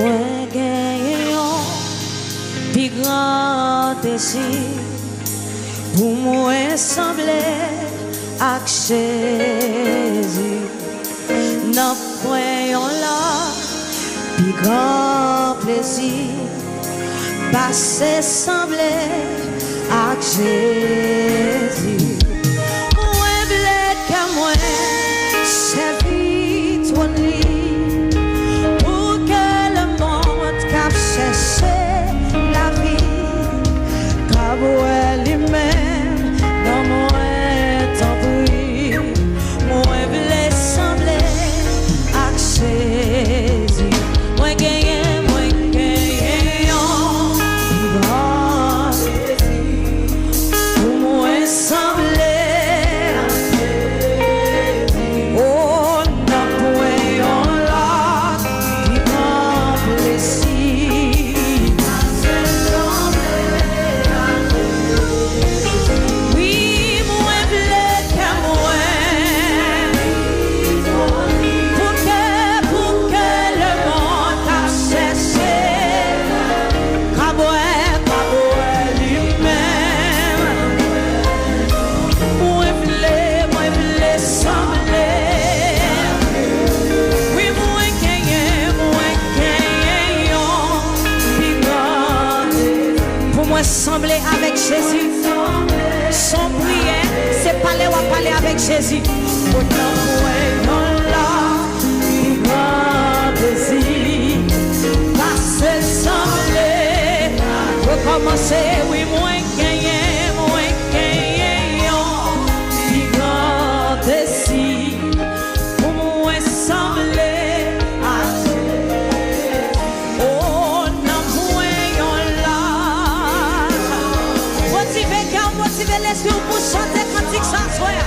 Moi gagné un plus grand désir pour moi sembler à Jésus. N'en voyons là plus grand plaisir passer sembler à Jésus. Moi bled qu'à moi servir ton lit pour que le monde cap chercher la vie car lui-même dans moi t'en prie. Moi bled sembler à Jésus. Moi gagné sembler avec Jésus. Son prière, c'est parler ou parler avec Jésus. Autant pour là, il va plaisir. Passer sembler, recommencer, oui, moins gagner, il va décider. Pour moi sembler à Jésus. Oh, non, motivez l'esprit pour chanter cantique sans soir.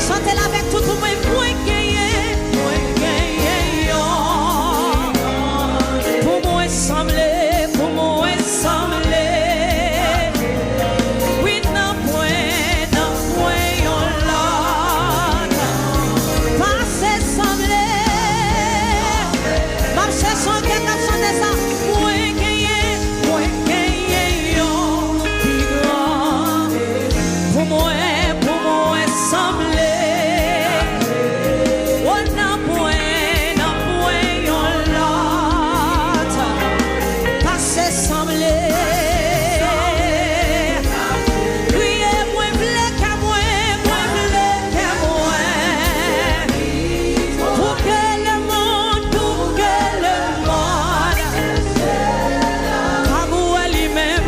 Chantez-la avec tout le monde. Pour moi sembler, pour moi sembler. Oui, non, point, on l'a. Passez sembler. Même si son cœur a chanté ça. Pour moi sembler, oh non point on l'autre, passer sembler, crier moins blé qu'à moi, pour que le monde, comme moi lui-même,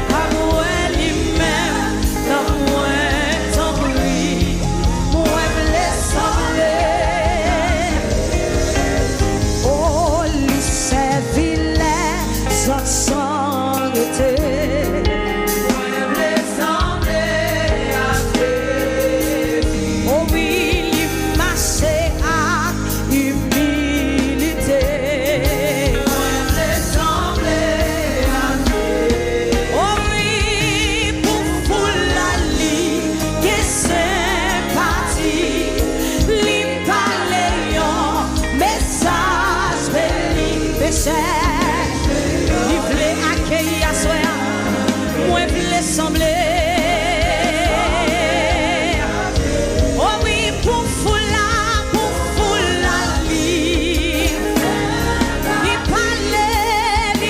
il voulait accueillir à soi, moi voulais sembler. Oh oui, pour foula li, il parlait,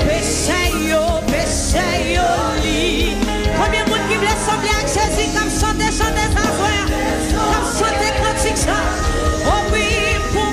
péché yo li. Combien de monde qui voulait sembler avec Jésus comme chanter sa voix, comme chanter cantique ça. Oh oui, pour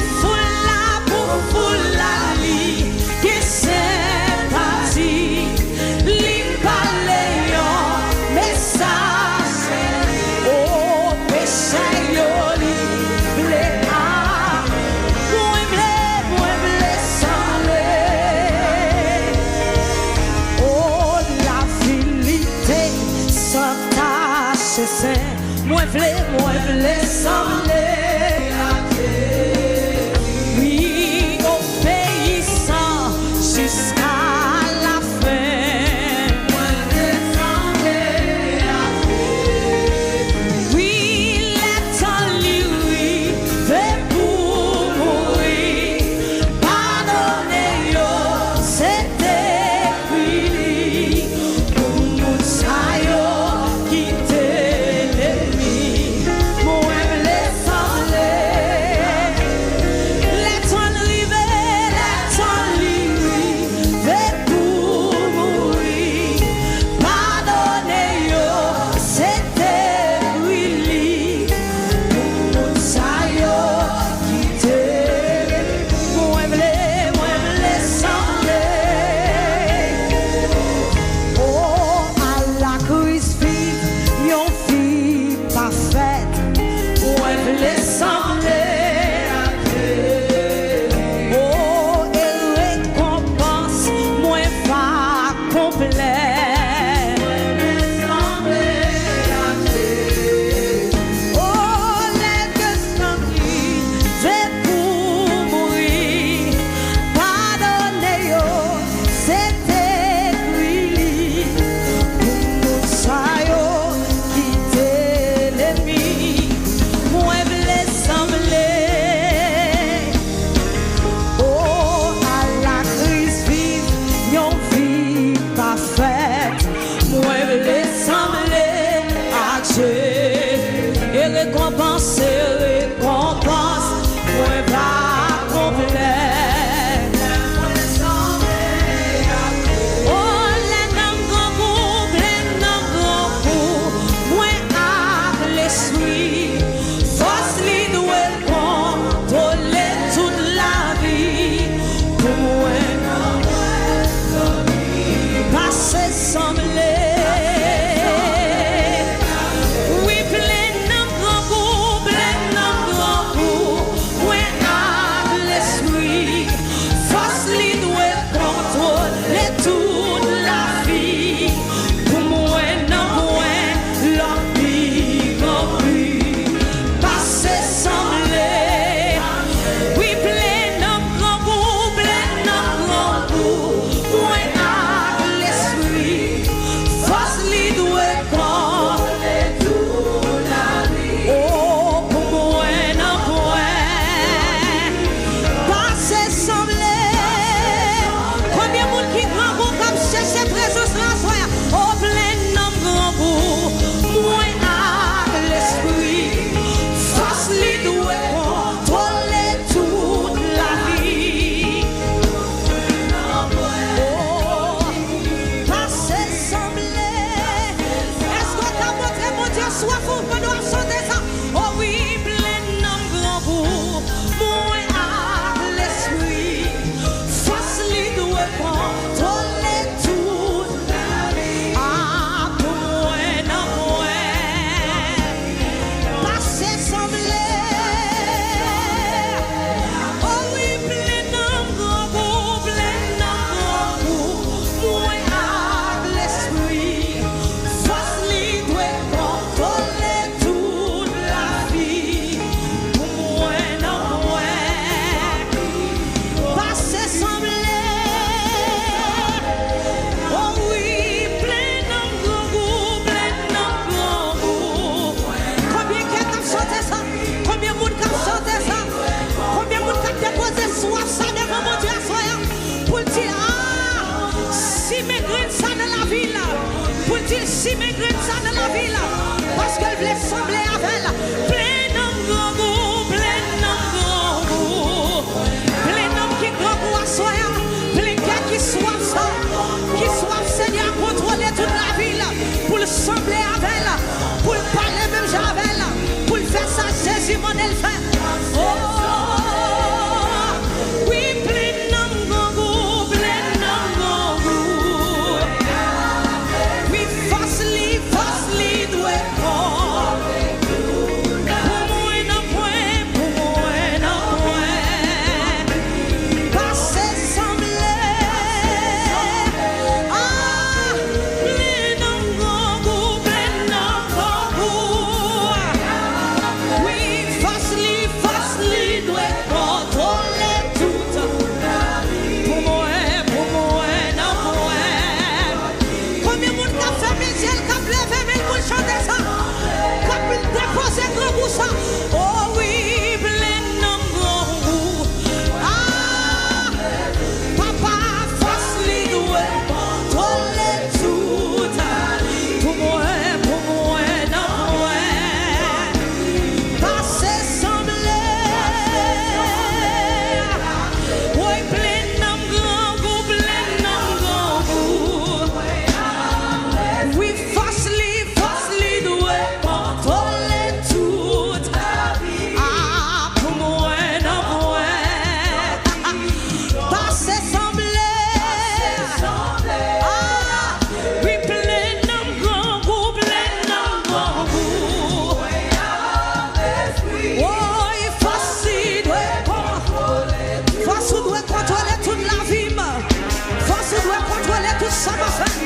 voulez sembler avec elle? Plein d'hommes grand goût, plein d'hommes grand goût. Plein d'hommes qui grand goût à soi, plein de qui soient ça, qui soient Seigneur contrôler toute la ville, pour le sembler avec elle, pour le parler même avec elle, pour le faire ça, Jésus m'en elle fait. Oh, oui, plein d'hommes grand goût, plein d'hommes grand goût. Oui, facile, doué, pour moi, non point, pour moi, non point. Passer sembler, ah, plein d'hommes grand goût, plein d'hommes grand goût. Oui, facile, doué, contrôler tout. Pour moi, non point. Combien de monde a fait mes yeux, qui a levé mes pour chanter ça, qui a déposé grand goût ça. Oh oui, plein d'hommes grand goût. Ah, papa, facile, doué, contrôler tout. Pour moi, non point. Passer sembler, oui, plein d'hommes grand goût, plein d'hommes grand goût. Oui, facile, doué, contrôler tout. Ah, pour moi, non point. Passer sembler, ah, oui, plein d'hommes grand goût, plein d'hommes grand goût. Oui, facile, force doit contrôler toute la vie. Force doit contrôler tout ça, ma frère.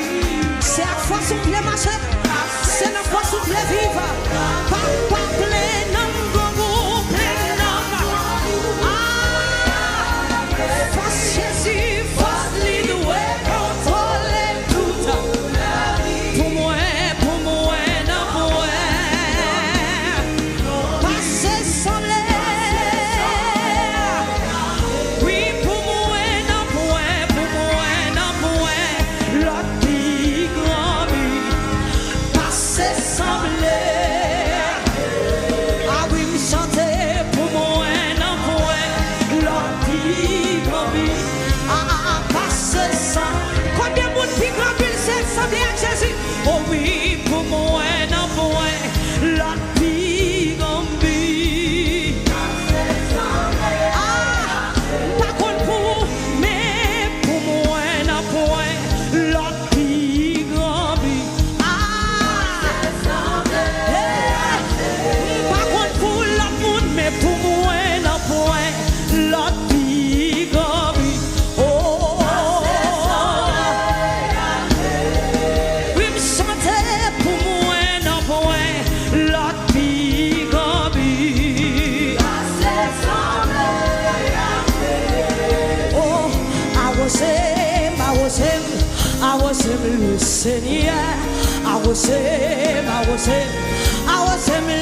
C'est à force où plaît marcher. C'est la force où plaît vivre. Papa plein d'hommes grand goût, plein d'hommes. Ah, force Jésus, force doué, contrôler tout. Pour moi, non point. Passer sembler. Oui, pour moi, non point. L'autre plus grand but. Passer sembler. Ah oui, me chanter pour moi, non point. L'autre plus grand but. Ah, passer sembler. Combien de monde plus grand but c'est sembler à Jésus? Oh oui, pour moi, non point. L'autre plus grand but. Ah, pas contre pour, mais pour moi, non point. L'autre plus grand but. Ah, pas contre pour l'autre monde, mais pour moi, non point. L'autre plus grand but. Oh, oui, me chanter pour moi, non point. L'autre plus grand but. Oh, I was him, le Seigneur. I was him,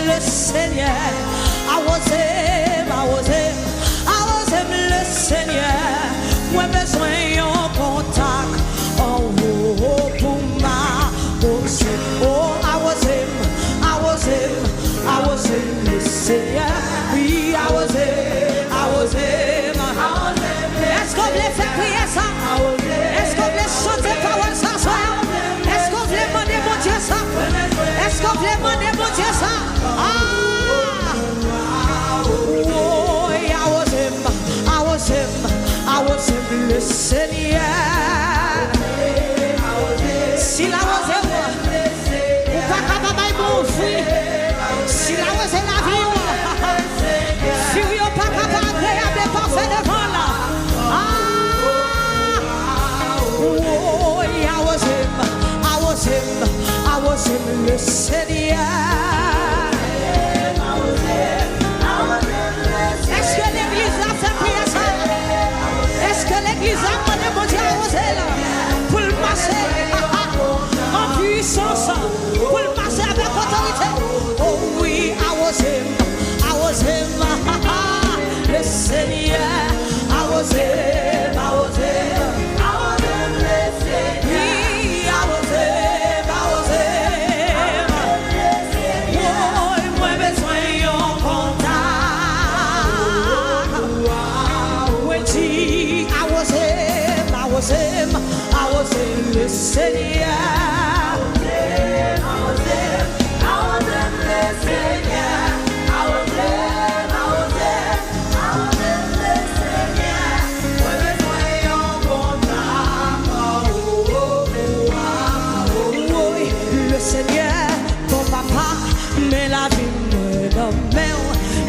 le Seigneur. I was him, le Seigneur. Moi besoin d'un contact en haut pour ma beauté. Oh, I was him, le Seigneur. Oui, I was him. Est-ce qu'on voulait faire prier ça? Est-ce qu'on voulait chanter parole ça soir? Est-ce qu'on voulait demander mon Dieu ça? Est-ce qu'on voulait demander mon Dieu ça? Ah! Oh, I was him, le Seigneur. Si la was him, ou pas capable de m'ouvrir. Si la was him, la vie, si vous n'êtes pas capable d'agréable et parfait devant là. Oh, I was him, le Seigneur. Est-ce que l'église a fait prier ça? Est-ce que l'église a demandé mon Dieu à oser là? Pour le marcher en puissance, pour le marcher avec autorité. Oh oui, I was him, le Seigneur. I was him, le Seigneur. Seigneur.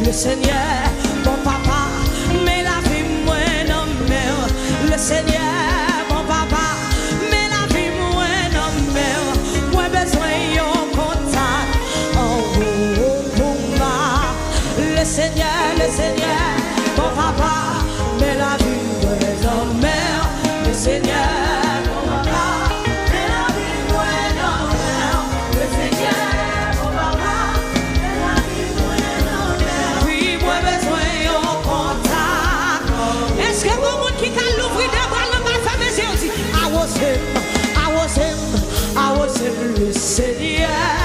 Le Seigneur, mon papa, mais la vie moins non mère. Le Seigneur, mon papa, mais la vie moins non mère. Moi besoin yon contact en haut pour moi. Le Seigneur, mon papa, mais la vie moins non mère. Le Seigneur, mon papa, mais la vie moins non mère. Le Seigneur, mon papa. Est-ce que vous monde qui t'a l'ouvrir de bras le mal fait mes yeux dit I was him, le Seigneur.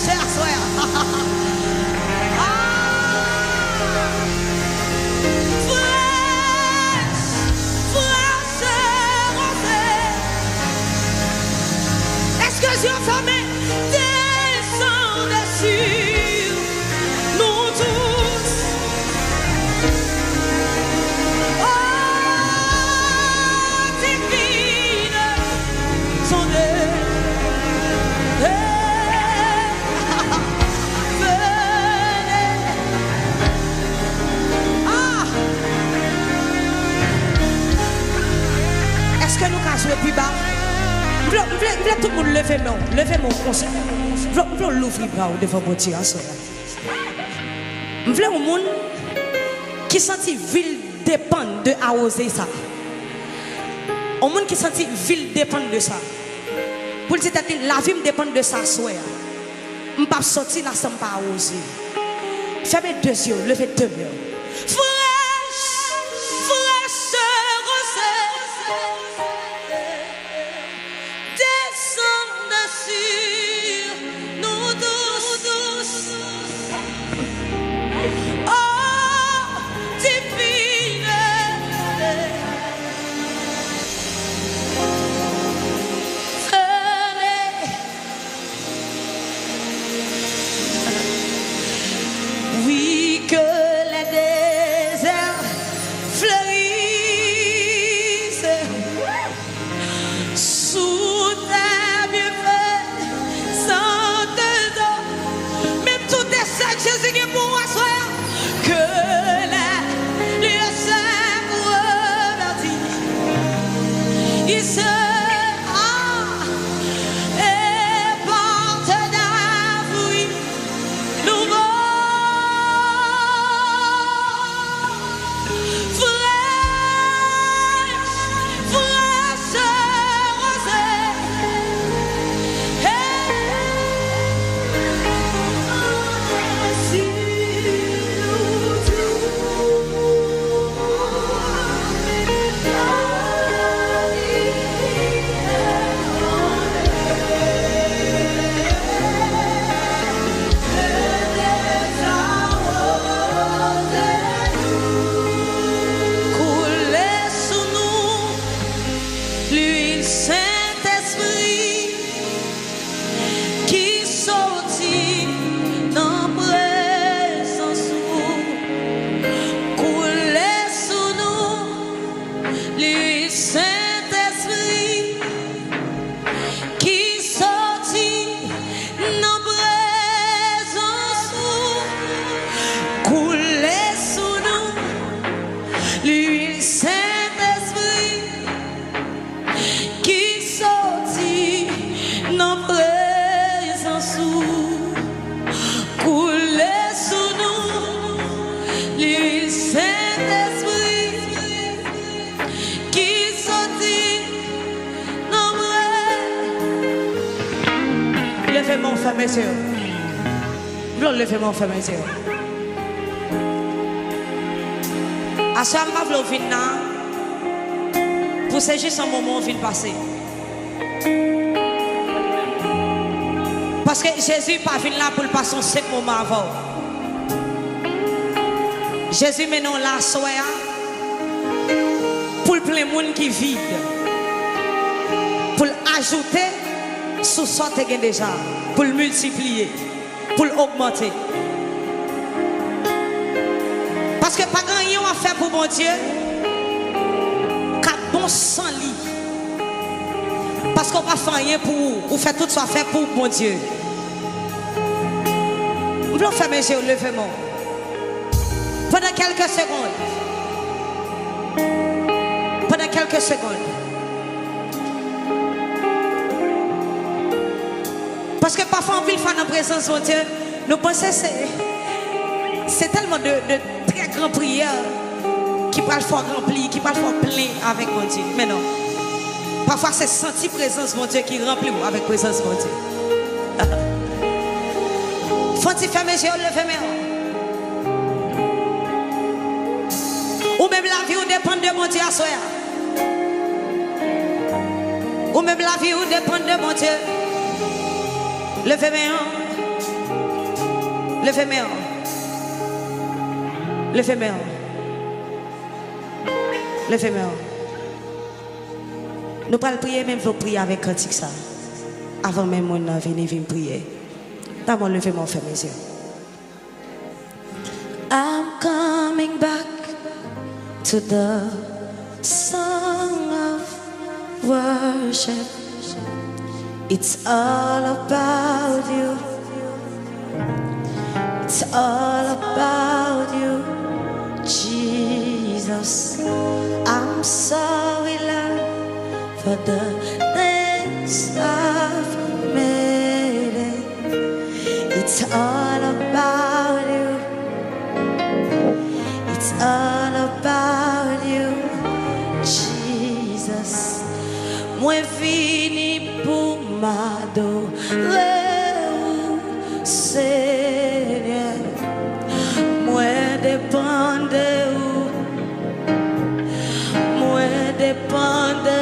péché à soi. Est-ce que Dieu fermé descend sur nous tous? Oh, divine sondée. Est-ce que nous cassons le plus bas? Tout le monde lever mon conseil. Je veux l'ouvrir devant mon Dieu. Je veux un monde qui sentit ville dépendre de arroser ça. Un monde qui sentit ville dépendre de ça. Pour dire la vie me dépend de ça. Je ne peux pas sortir là sans pas arroser. Fermez deux yeux, levez deux yeux. Levez-moi, fermez les yeux. Levez-moi, fermez les yeux. À ce moment, je vais venir pour c'est juste un moment où je vais passer. Parce que Jésus n'est pas venu là pour passer un 5 moments avant. Jésus maintenant là, soya, pour plein de monde qui vide. Pour ajouter sous ce que tu as déjà. Pour le multiplier. Pour l'augmenter. Parce que pas grand chose à faire pour mon Dieu. Qu'à bon sans lit. Parce qu'on va faire rien pour vous. Ou faire tout ce qu'on fait pour mon Dieu. Vous voulez faire mes yeux, levez-moi. Pendant quelques secondes. Pendant quelques secondes. Parce que parfois on vit faire dans la présence de Dieu. Nous pensons que c'est tellement de très grandes prières qui peuvent faire remplir, qui peuvent faire plein avec mon Dieu. Mais non. Parfois c'est sentir la présence de mon Dieu qui remplit avec la présence de mon Dieu. Faut-il fermer les yeux, lever mes mains. Ou même la vie ou dépend de mon Dieu à soi. Ou même la vie ou dépend de mon Dieu. Levez mes mains. L'éphémère. L'éphémère. L'éphémère. Nous pas le prier, même faut prier avec cantique ça. Avant même mon venir prier. D'abord, levez-moi, fermez mes yeux. I'm coming back to the song of worship. It's all about you. It's all about you, Jesus. I'm sorry, Lord, for the things I've made. It's all about you. It's all about you, Jesus. Moi fini pour m'adorer, Seigneur. Moi dépend de vous. Moi dépend de